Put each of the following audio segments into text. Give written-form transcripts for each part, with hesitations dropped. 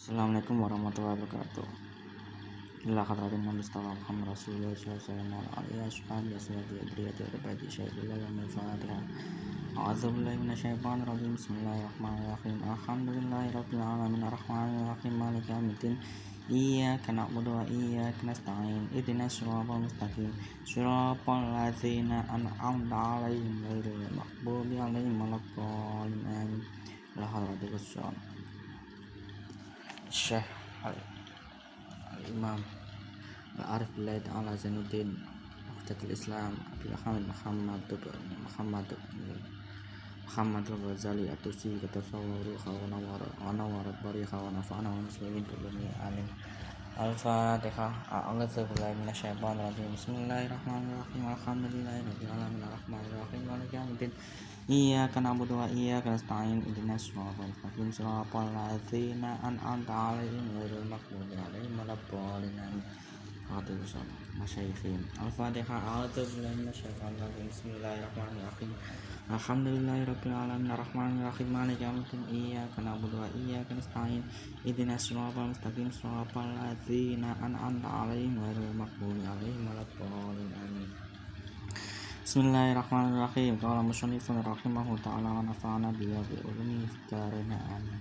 Assalamualaikum warahmatullahi wabarakatuh. Ila hadratin Nabi sallallahu alaihi wasallam Rasulullah sallallahu alaihi wasallam ashabi adriyati rabbi syaikhillah wa fatiha. A'udzu billahi minasyaitonir rajim. Bismillahirrahmanirrahim. Alhamdulillahirabbil alamin arrahmanir rahim maliki yaumiddin. Iyyaka na'budu wa iyyaka nasta'in. Ihdinas siratal mustaqim. Siratal ladzina an'amta 'alaihim ghairil maghdubi 'alaihim waladdallin. Amin. La hadratil Syekh Al-Imam Al-Arif Billahi Ta'ala Zainuddin Hujjatul Islam Abdul Hamid Muhammad Al-Ghazali At-Tusi Katasawwaru wa nawarat bariha wa nafa'ana wa muslimin kullumin amin. Al-Fatihah. A'udzu billahi minasyaitonir rajim. Bismillahirrahmanirrahim. Alhamdulillahirabbil alamin arrahmanir rahim maliki yaumiddin. Iyyaka na'budu wa iyyaka nasta'in. Ihdinas siratal mustaqim. Siratal ladzina an'amta 'alaihim ghairil maghdubi 'alaihim waladdallin. Al-Fatihah. A'udzu billahi minasyaitonir rajim. Bismillahirrahmanirrahim. Alhamdulillahirabbil alamin arrahmanir rahim maliki yaumiddin. Iyyaka na'budu wa iyyaka nasta'in. Ihdinas siratal mustaqim. Siratal ladzina an'amta 'alaihim ghairil maghdubi 'alaihim waladdallin. Amin. Bismillahirrahmanirrahim. Qala musannifun rahimahu ta'ala wa nafa'ana bihi wa bi ulumihi fid dharain. Amin.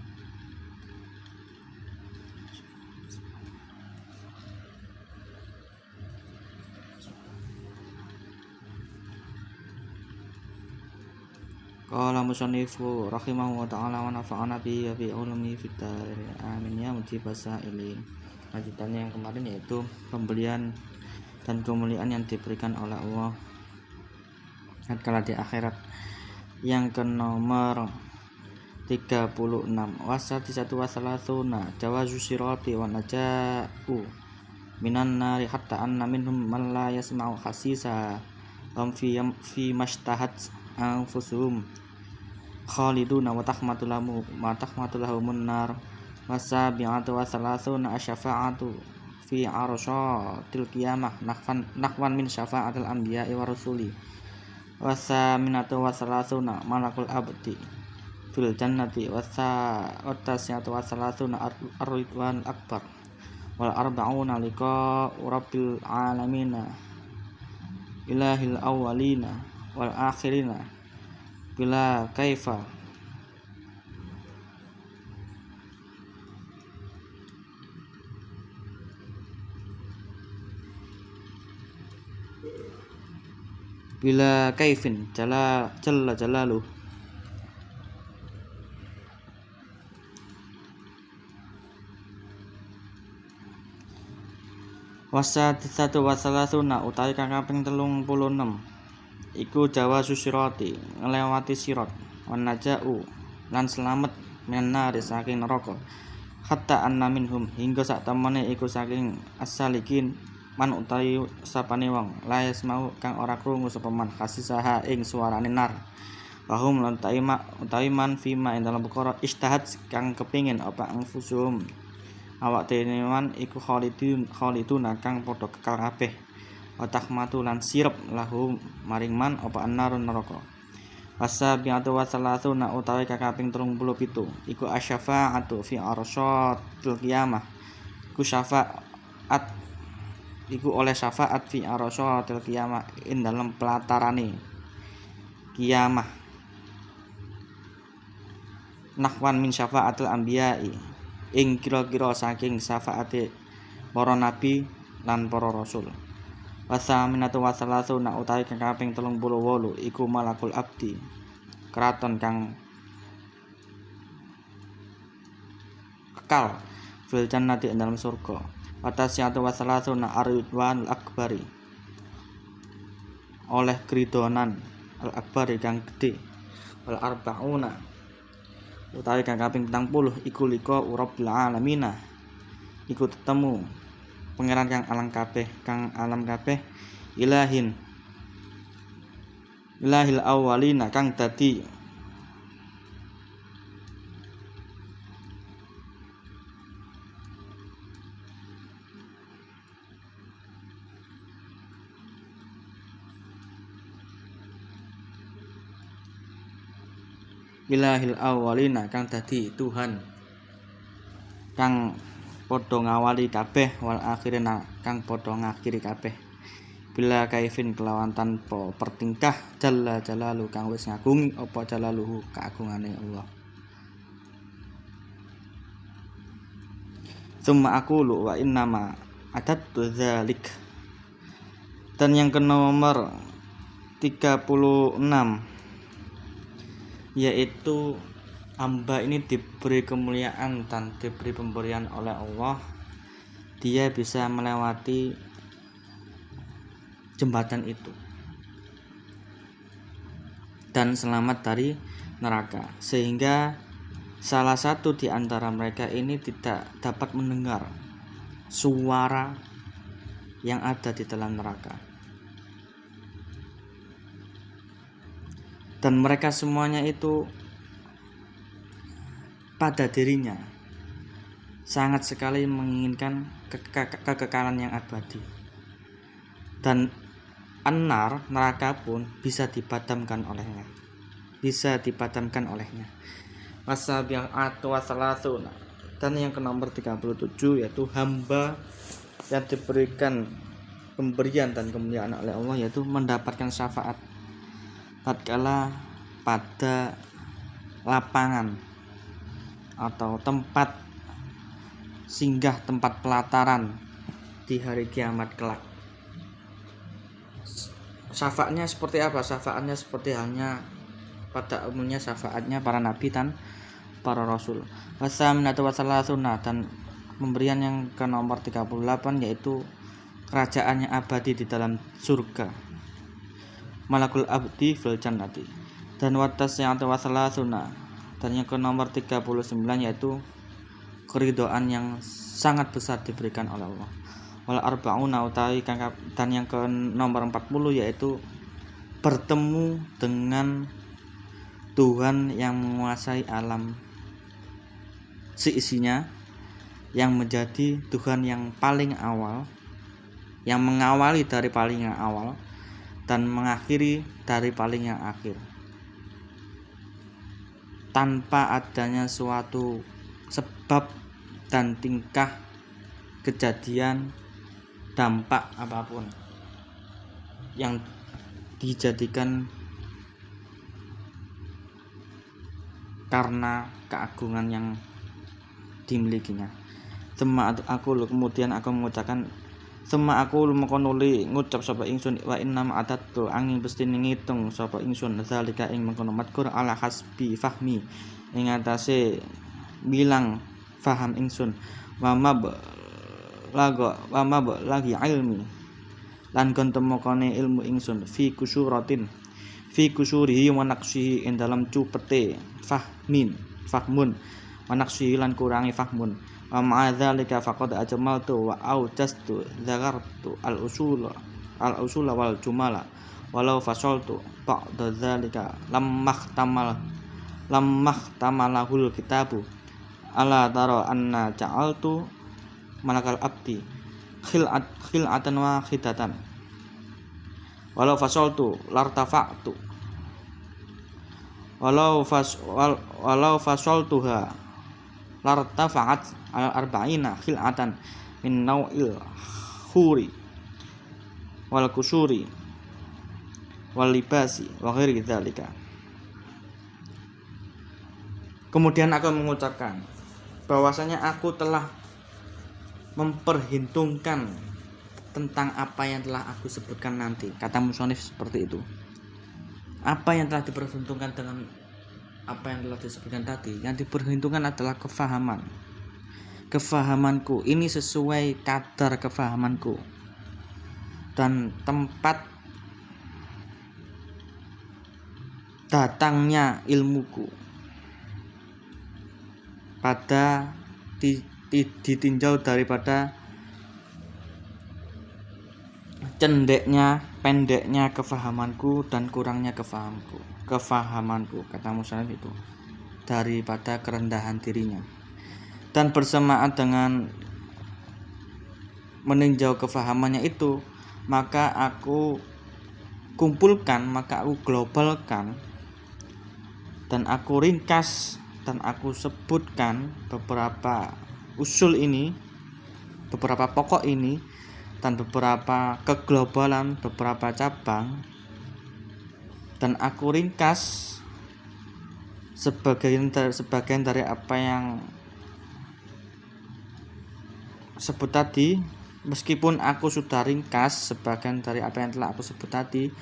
Qala musannifu rahimahu ta'ala wa nafa'ana bihi wa bi ulumihi fid dharain. Amin ya mujibas sa'ilin. Lanjutannya yang kemarin yaitu pembelian dan kemuliaan yang diberikan oleh Allah kala di akhirat. Yang ke nomor 36 wasati satu wasalasuna jawazu sirati wa naja'u minan nari hatta anna minhum man la yasma'u hasisa fi mashtahat anfusuhum khaliduna wa tahmatulahumun nar wasabi'atu wasalasuna asyafa'atu fi arsyatil qiyamah nakwan min syafa'atil anbiya'i wa rasuli wasaminatu wasalasuna malakul abdi fil jannati wasasyatu wasalasuna ar-ridwan akbar wal arba'una liqa rabbil alamina ilahil awwalina wal akhirina bila kaifa bila kaifin jalla jalaluh. Wasatu wasalasuna utawi kaping 36 iku jawazu sirati nglewati sirat wan najau lan selamat minan saking neraka hatta anna minhum hingga sak temene iku saking as-salikin man utawi sapane wong layas mau kang ora krungu sapa man khasisaha ing suarane nar wahum lan utawi man fima ing dalam perkara istahat kang kepingin apa anfusum awak dene man iku khalidun kang padha kekal kabeh wa tahmatu lan sirep lahum maring man apa annarun neraka wasabiatu wasalasuna utawi kaping 37 iku asyafa'atu fi arsyatil qiyamah iku syafaat iku oleh syafaat fi arsyatil qiyamah ing dalam pelatarane kiamah nakwan min syafaatil anbiya'i ing kira-kira saking syafaate para nabi lan para rasul wasaminatu wasalasuna utawi kaping 38 iku malakul abdi kraton kang kekal fil jannati ing dalam surga watasyatu wasalasuna ar-ridwan al-akbari oleh keridonan al-akbari kang gede wal arba'una utawi kang kaping 40 iku liqa rabbil alamina iku tetemu pangeran kang alam kabeh ilahil awwalina kang dadi ilahil awwalina kang dadi Tuhan kang padha ngawali kabeh wal akhirina kang padha ngakhiri kabeh bila kaifin kelawan tanpa pertingkah jalla jalalu kang wis ngagungi apa jalaluhu kaagungane Allah. Summa aqulu wa innama adattu dzalik. Dan yang ke nomor 36 yaitu hamba ini diberi kemuliaan dan diberi pemberian oleh Allah, dia bisa melewati jembatan itu dan selamat dari neraka, sehingga salah satu di antara mereka ini tidak dapat mendengar suara yang ada di dalam neraka. Dan mereka semuanya itu pada dirinya sangat sekali menginginkan kekekalan yang abadi. Dan an-nar, neraka pun bisa dipadamkan olehnya. Wasabi'atu wasalasuna. Dan yang ke nomor 37 yaitu hamba yang diberikan pemberian dan kemuliaan oleh Allah, yaitu mendapatkan syafaat tatkala pada lapangan atau tempat singgah, tempat pelataran di hari kiamat kelak. Syafaatnya seperti apa? Syafaatnya seperti halnya pada umumnya syafaatnya para nabi dan para rasul. Wasaminatu wasalasuna. Dan pemberian yang ke nomor 38 yaitu kerajaan yang abadi di dalam surga, malakul abdi fil jannati. Dan watasiyatu wasalasuna. Dan yang ke nomor 39 yaitu keridhaan yang sangat besar diberikan oleh Allah. Wal arba'una utawi dan yang ke nomor 40 yaitu bertemu dengan Tuhan yang menguasai alam seisinya, yang menjadi Tuhan yang paling awal, yang mengawali dari paling yang awal dan mengakhiri dari paling yang akhir, tanpa adanya suatu sebab dan tingkah kejadian dampak apapun yang dijadikan karena keagungan yang dimilikinya. Kemudian aku mengucapkan ngucap sapa ingsun wa innam adattu angin pesti ngitung sapa ingsun zalika ing mengkono madkur ala hasbi fahmi ing atase bilang faham ingsun wa lagi ilmi lan kontemokane ilmu ingsun fi kusurihi wa naqsihi ing dalam cupete fahmun wa naqsihi lan kurangi fahmun wa ma'adzalika faqad ajmaltu wa aujastu zakartu al-usul wal jumala walau fasaltu ba'da dzalika lamma tamalahul kitabu ala tara anna ja'altu malakal abdi khil'atan wa khidatan walau fasaltu lartafa'tu walau fasaltuha lartafa'at al arba'ina khil'atan min naw'il khuri wal kusuri wal libasi wa ghairi dzalika. Kemudian aku mengucapkan bahwasanya aku telah memperhitungkan tentang apa yang telah aku sebutkan nanti. Kata musonif seperti itu. Apa yang telah diperhitungkan dengan apa yang telah disebutkan tadi, yang diperhitungkan adalah kefahamanku ini sesuai kadar kefahamanku dan tempat datangnya ilmuku pada ditinjau daripada pendeknya kefahamanku dan kurangnya kefahamanku kata musannif itu daripada kerendahan dirinya. Dan bersamaan dengan meninjau kefahamannya itu, maka aku kumpulkan, maka aku globalkan dan aku ringkas dan aku sebutkan beberapa usul ini, beberapa pokok ini, dan beberapa keglobalan, beberapa cabang, dan aku ringkas sebagian dari apa yang sebut tadi. Meskipun aku sudah ringkas sebagian dari apa yang telah aku sebut tadi,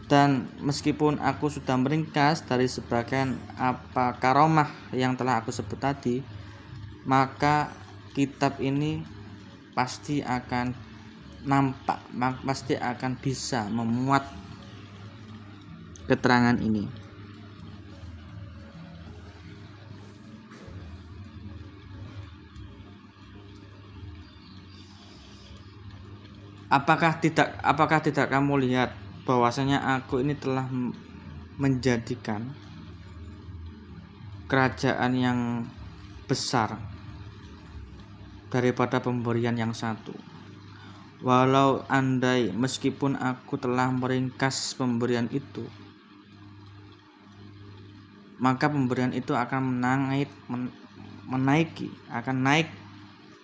dan meskipun aku sudah meringkas dari sebagian apa karomah yang telah aku sebut tadi, maka kitab ini pasti akan pasti akan bisa memuat keterangan ini. Apakah tidak kamu lihat bahwasanya aku ini telah menjadikan kerajaan yang besar daripada pemberian yang satu. Walau meskipun aku telah meringkas pemberian itu, maka pemberian itu akan naik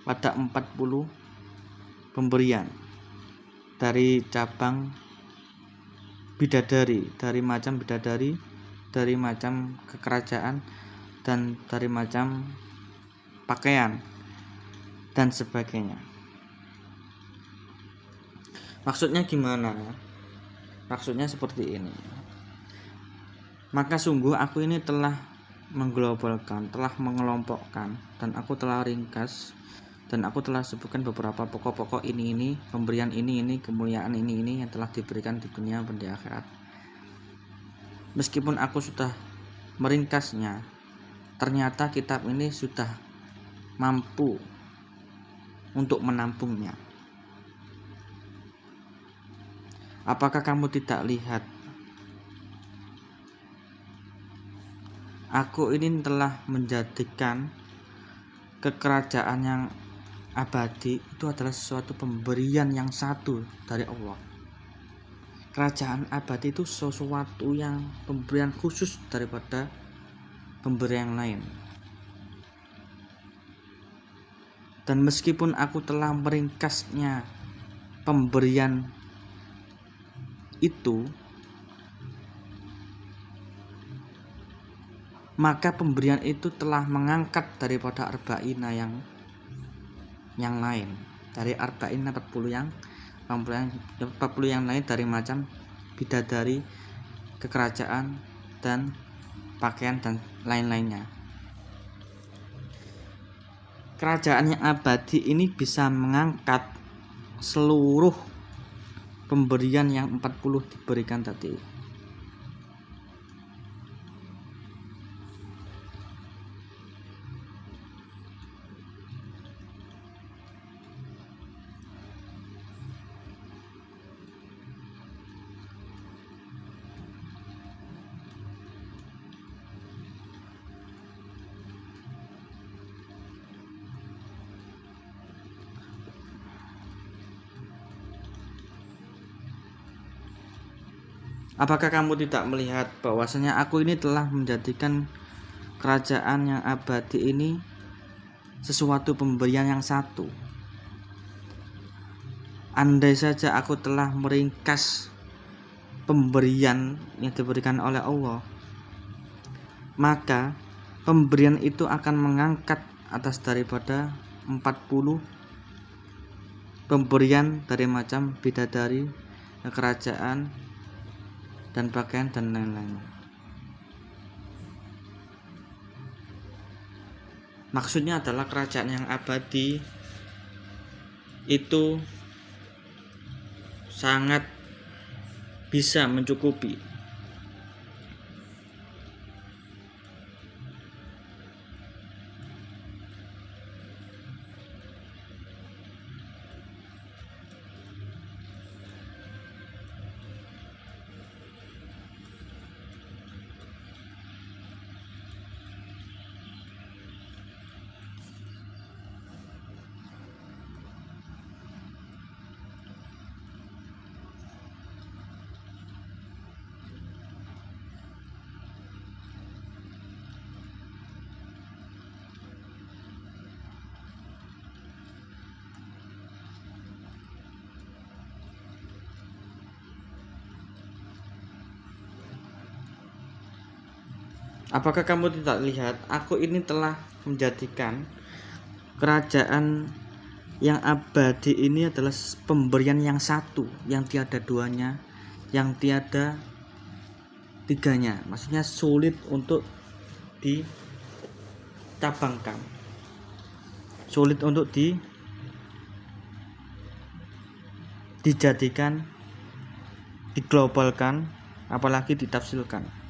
pada 40 pemberian dari cabang bidadari, dari macam kekerajaan, dan dari macam pakaian dan sebagainya. Maksudnya gimana? Maksudnya seperti ini. Maka sungguh aku ini telah mengglobalkan, telah mengelompokkan, dan aku telah ringkas, dan aku telah sebutkan beberapa pokok-pokok ini, pemberian ini, kemuliaan ini yang telah diberikan di dunia dan di akhirat. Meskipun aku sudah meringkasnya, ternyata kitab ini sudah mampu untuk menampungnya. Apakah kamu tidak lihat? Aku ini telah menjadikan kekerajaan yang abadi itu adalah sesuatu pemberian yang satu dari Allah. Kerajaan abadi itu sesuatu yang pemberian khusus daripada pemberian yang lain. Dan meskipun aku telah meringkasnya pemberian itu, maka pemberian itu telah mengangkat daripada arba'ina yang lain, dari arba'ina 40 yang lain, dari macam bidadari, kekerajaan, dan pakaian dan lain-lainnya. Kerajaan yang abadi ini bisa mengangkat seluruh pemberian yang 40 diberikan tadi. Apakah kamu tidak melihat bahwasanya aku ini telah menjadikan kerajaan yang abadi ini sesuatu pemberian yang satu? Andai saja aku telah meringkas pemberian yang diberikan oleh Allah, maka pemberian itu akan mengangkat atas daripada 40 pemberian dari macam bidadari, kerajaan, dan pakaian dan lain-lain. Maksudnya adalah kerajaan yang abadi itu sangat bisa mencukupi Apakah kamu tidak lihat, aku ini telah menjadikan kerajaan yang abadi ini adalah pemberian yang satu, yang tiada duanya, yang tiada tiganya. Maksudnya sulit untuk dicabangkan, sulit untuk dijadikan, diglobalkan, apalagi ditafsirkan.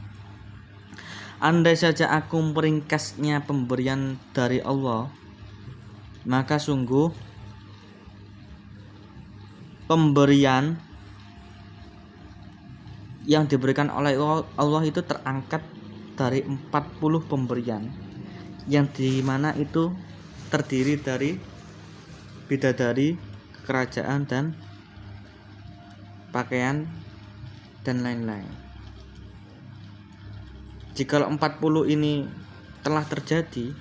Andai saja aku meringkasnya pemberian dari Allah, maka sungguh pemberian yang diberikan oleh Allah itu terangkat dari 40 pemberian, yang dimana itu terdiri dari bidadari, kerajaan, dan pakaian, dan lain-lain. Jika 40 ini telah terjadi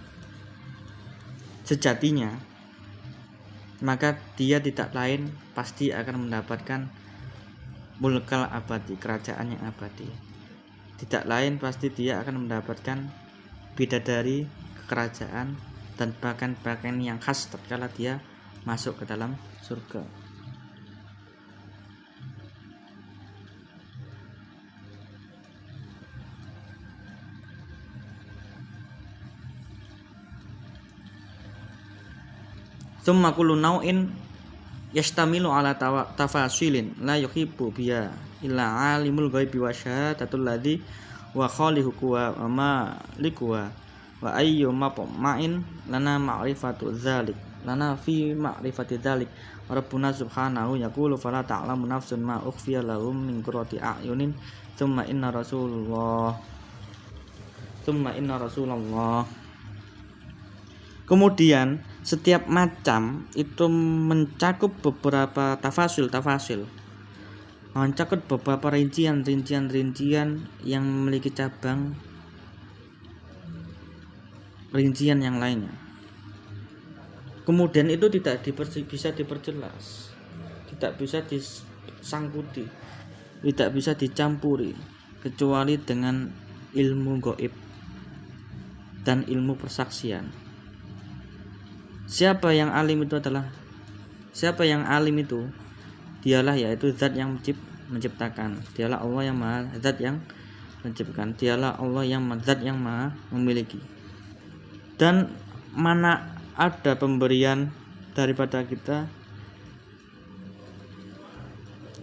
sejatinya, maka dia tidak lain pasti akan mendapatkan mulkal abadi, kerajaan yang abadi. Tidak lain pasti dia akan mendapatkan bidadari, kerajaan, dan pakaian yang khas tatkala dia masuk ke dalam surga. Tsumma kullu naw'in yastamilu ala tafasilin la yuhibbu biya illa alimul ghaibi wa syahadatul ladzi wa khaliquhu wa maliku wa ayyu ma'in lana ma'rifatu dzalik lana fi ma'rifati dzalik rabbuna subhanahu yaqulu fala ta'lamu nafsun ma ukhfiya lahum min qurrati a'yunin tsumma inna rasulullah. Kemudian setiap macam itu mencakup beberapa tafasil, mencakup beberapa rincian yang memiliki cabang rincian yang lainnya. Kemudian itu tidak bisa diperjelas, tidak bisa disangkuti, tidak bisa dicampuri kecuali dengan ilmu gaib dan ilmu persaksian. Siapa yang alim itu? Dialah yaitu zat yang menciptakan. Dialah Allah yang maha zat yang menciptakan. Dialah Allah yang zat yang maha memiliki. Dan mana ada pemberian daripada kita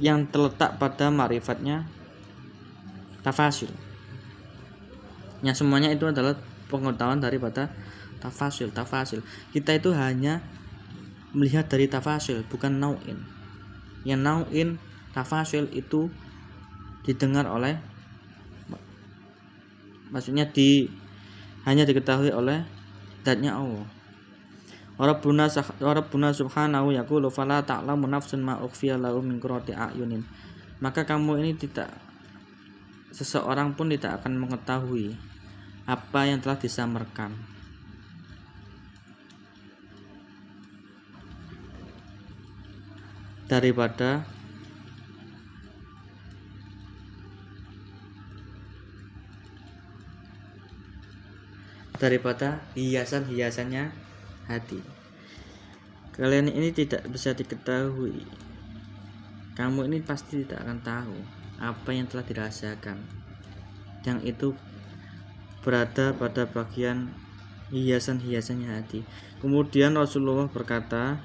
yang terletak pada ma'rifatnya tafasil. Yang semuanya itu adalah pengetahuan daripada tafasil. Kita itu hanya melihat dari tafasil, bukan nau'in. Yang nau'in tafasil itu didengar oleh, maksudnya hanya diketahui oleh zatnya Allah. Rabbuna subhanahu yaqulu fala ta'lamu nafsun ma ukhfiya lahum min qurrati a'yunin. Maka kamu ini seseorang pun tidak akan mengetahui apa yang telah disamarkan daripada hiasan-hiasannya hati. Kalian ini tidak bisa diketahui. Kamu ini pasti tidak akan tahu apa yang telah dirahasiakan, yang itu berada pada bagian hiasan-hiasannya hati. Kemudian Rasulullah berkata,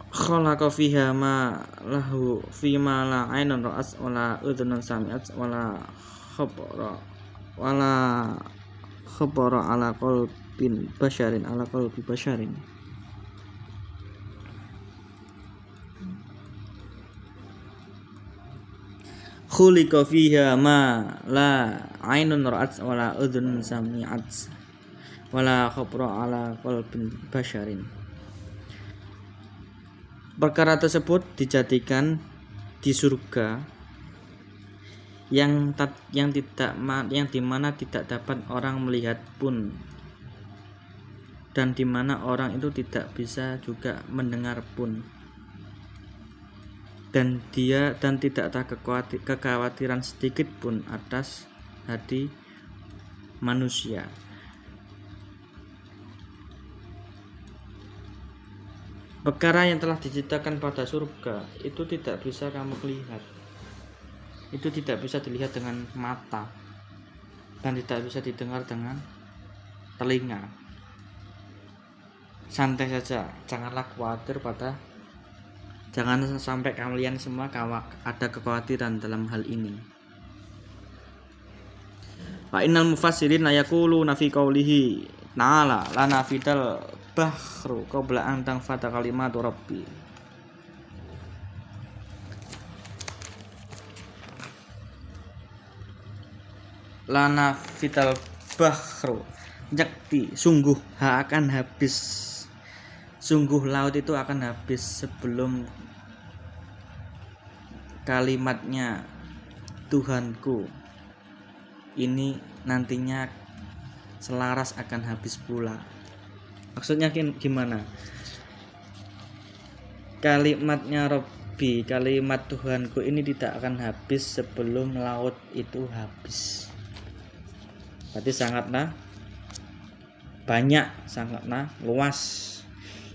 khalaqa fiha ma lahu fi ma la ainun ra'as wala udhunun sami'at wala khabara ala qalbi basyarin. Khuliqa fiha ma la ainun ra'at wala udhunun sami'at wala khabara ala qalbi basyarin. Perkara tersebut dijadikan di surga yang dimana tidak dapat orang melihat pun, dan dimana orang itu tidak bisa juga mendengar pun, dan tidak ada kekhawatiran sedikit pun atas hati manusia. Perkara yang telah diciptakan pada surga itu tidak bisa kamu lihat. Itu tidak bisa dilihat dengan mata dan tidak bisa didengar dengan telinga. Santai saja, janganlah khawatir jangan sampai kalian semua ada kekhawatiran dalam hal ini. Wa innal mufassirin yaquluna fi qoulihi ta'ala lana fidal bahru qabla an tanfata kalimatu rabbi. Lana fidal bahru, yakti sungguh akan habis, sungguh laut itu akan habis sebelum kalimatnya Tuhanku ini nantinya selaras akan habis pula. Maksudnya gimana? Kalimatnya Rabbi, kalimat Tuhanku ini tidak akan habis sebelum laut itu habis. Berarti sangatlah banyak, sangatlah luas.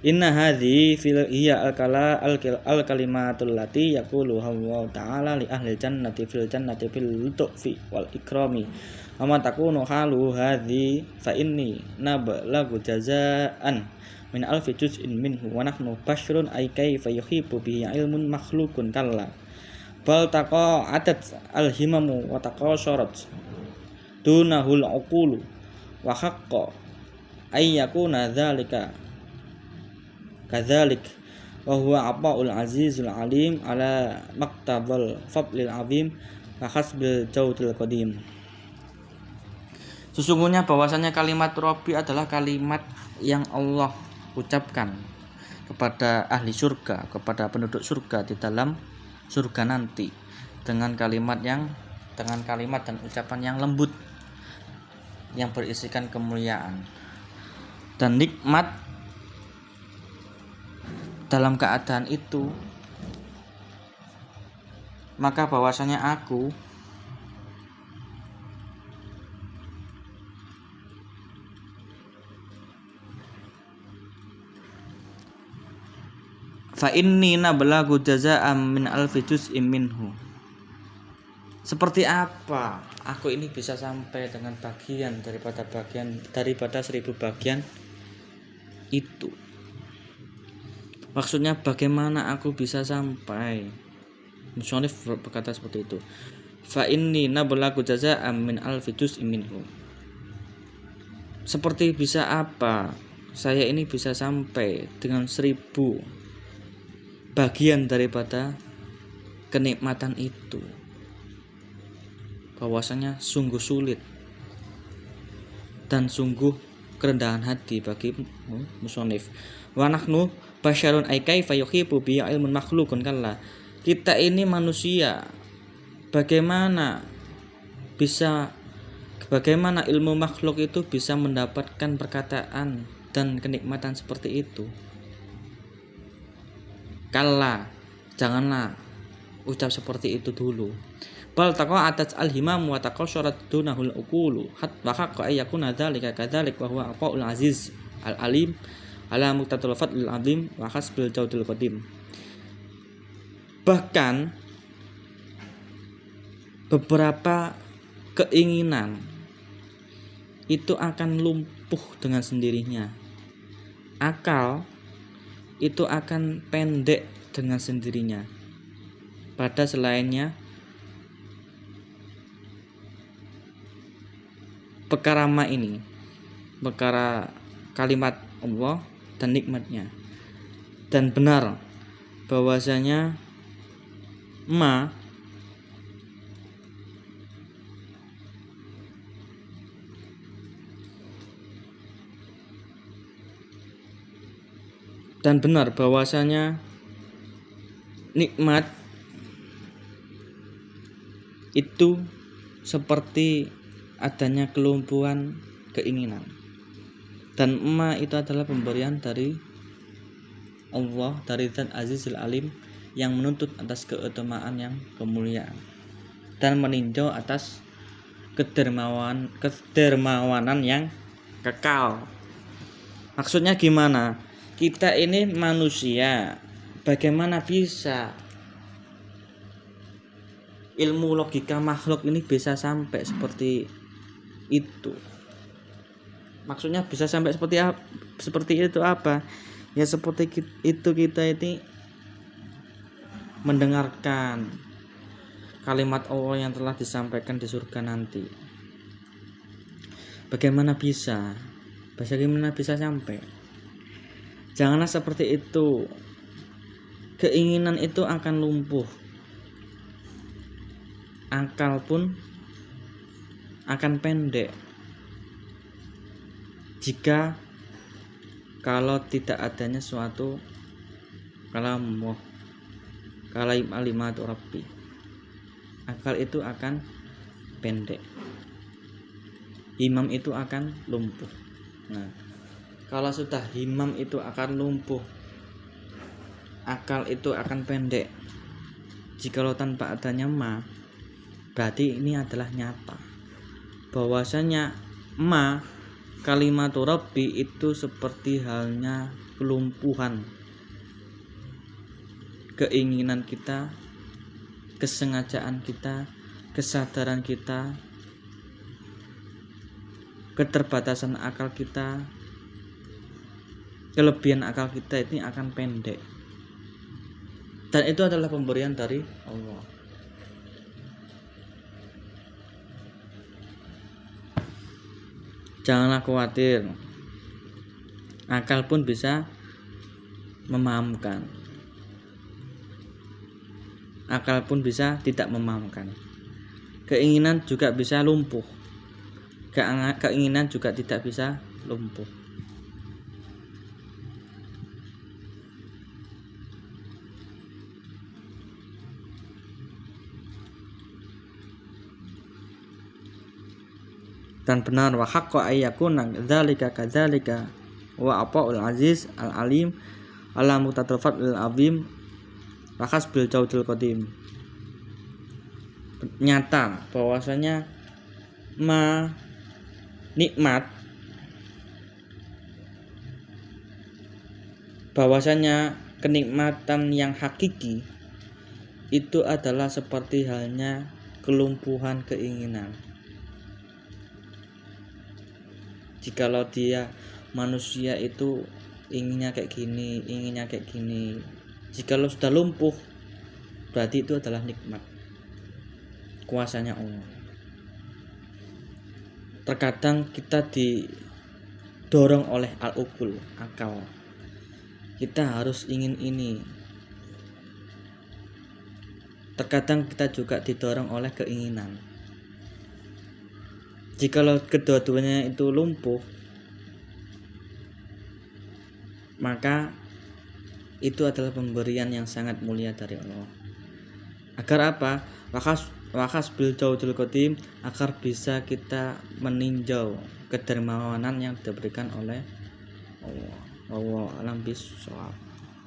Inna hadhi fil hiya al kalimatul lati yaqulu Allah ta'ala li ahli jannati fil jannati fil lutfi wal ikrami. Wa ma takunu halu hadhi fa inni nablagu jazaan min alfi juz'in minhu wa nahnu basyrun ay kayfa yuhibu bihi ilmun makhluqun kalla bal taqa'adat al himamu wa taqasharat dunahul uqulu wa haqqa ay yakuna dzalika kadzalik wa huwa apaul azizul alim ala maktabal fadlil azim wa hasbil jaudil qadim. Sesungguhnya bahwasanya kalimat Rabbi adalah kalimat yang Allah ucapkan kepada ahli surga, kepada penduduk surga di dalam surga nanti dengan kalimat dan ucapan yang lembut yang berisikan kemuliaan dan nikmat. Dalam keadaan itu, maka bahwasanya aku fa inni nablagu jazaa'an min alfi juz'in minhu. Seperti apa aku ini bisa sampai dengan bagian daripada 1000 bagian itu? Maksudnya bagaimana aku bisa sampai? Musonif berkata seperti itu. Fa inni nablagu jazaa'an min alfi juz'in minhu. Seperti bisa apa saya ini bisa sampai dengan 1000 bagian daripada kenikmatan itu? Bahwasanya sungguh sulit dan sungguh kerendahan hati bagi musonif. Wa nahnu basyarun ay kaifa yuhibu bi ilmun makhluqun kalla. Kita ini manusia, bagaimana ilmu makhluk itu bisa mendapatkan perkataan dan kenikmatan seperti itu? Kalla, janganlah ucap seperti itu dulu. Bal taqa'atat al-himam wa taqasharat dunahul uqulu hatta haqqa ay yakuna dzalika kadzalik wa huwa aqaul aziz al-alim ala muqtatul fadlil azim wa hasbil jaudil qadim. Bahkan beberapa keinginan itu akan lumpuh dengan sendirinya. Akal itu akan pendek dengan sendirinya. Pada selainnya perkara kalimat Allah dan nikmatnya. Dan benar bahwasanya nikmat itu seperti adanya kelumpuhan keinginan. Dan itu adalah pemberian dari Allah, dari Zat Azizul Alim yang menuntut atas keutamaan yang kemuliaan dan meninjau atas kedermawanan yang kekal. Maksudnya gimana? Kita ini manusia, bagaimana bisa ilmu logika makhluk ini bisa sampai seperti itu? Maksudnya bisa sampai seperti itu apa? Ya seperti itu, kita ini mendengarkan kalimat Allah yang telah disampaikan di surga nanti. Bagaimana bisa sampai? Janganlah seperti itu. Keinginan itu akan lumpuh, akal pun akan pendek jika kalau tidak adanya suatu kalimatu Rabbi. Akal itu akan pendek, himam itu akan lumpuh. Nah, kalau sudah himam itu akan lumpuh, akal itu akan pendek, jikalau tanpa adanya ma, berarti ini adalah nyata bahwasanya kalimatu Rabbi itu seperti halnya kelumpuhan keinginan kita, kesengajaan kita, kesadaran kita, keterbatasan akal kita, kelebihan akal kita ini akan pendek. Dan itu adalah pemberian dari Allah. Janganlah khawatir, akal pun bisa memahamkan, akal pun bisa tidak memahamkan. Keinginan juga bisa lumpuh, keinginan juga tidak bisa lumpuh. Dan benar wa haqqa ayyakuna dzalika kadzalika wa apaul aziz al alim ala mutatrafat al azim rakas bil jaudil qadim. Nyata bahwasanya nikmat, bahwasanya kenikmatan yang hakiki itu adalah seperti halnya kelumpuhan keinginan. Jikalau dia manusia itu inginnya kayak gini, jikalau sudah lumpuh, berarti itu adalah nikmat, kuasanya Allah. Terkadang kita didorong oleh al-uqul, akal. Kita harus ingin ini. Terkadang kita juga didorong oleh keinginan. Jikalau kedua-duanya itu lumpuh, maka itu adalah pemberian yang sangat mulia dari Allah. Agar apa? Wakas bil jaudil qadim, agar bisa kita meninjau kedermawanan yang diberikan oleh Allah. Allah alam bis shawab.